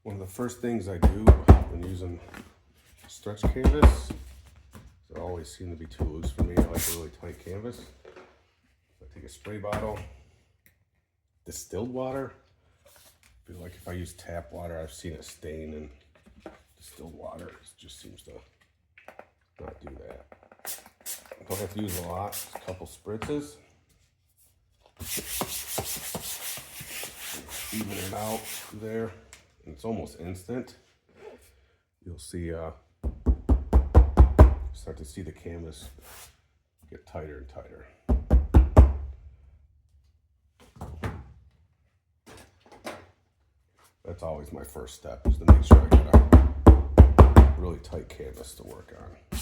One of the first things I do when using stretch canvas, they always seem to be too loose for me. I like a really tight canvas. I take a spray bottle, distilled water. I feel like if I use tap water, I've seen it stain, and distilled water just seems to not do that. Don't have to use a lot, just a couple spritzes. Even it out there, and it's almost instant. You'll see, start to see the canvas get tighter and tighter. That's always my first step, is to make sure I get a really tight canvas to work on.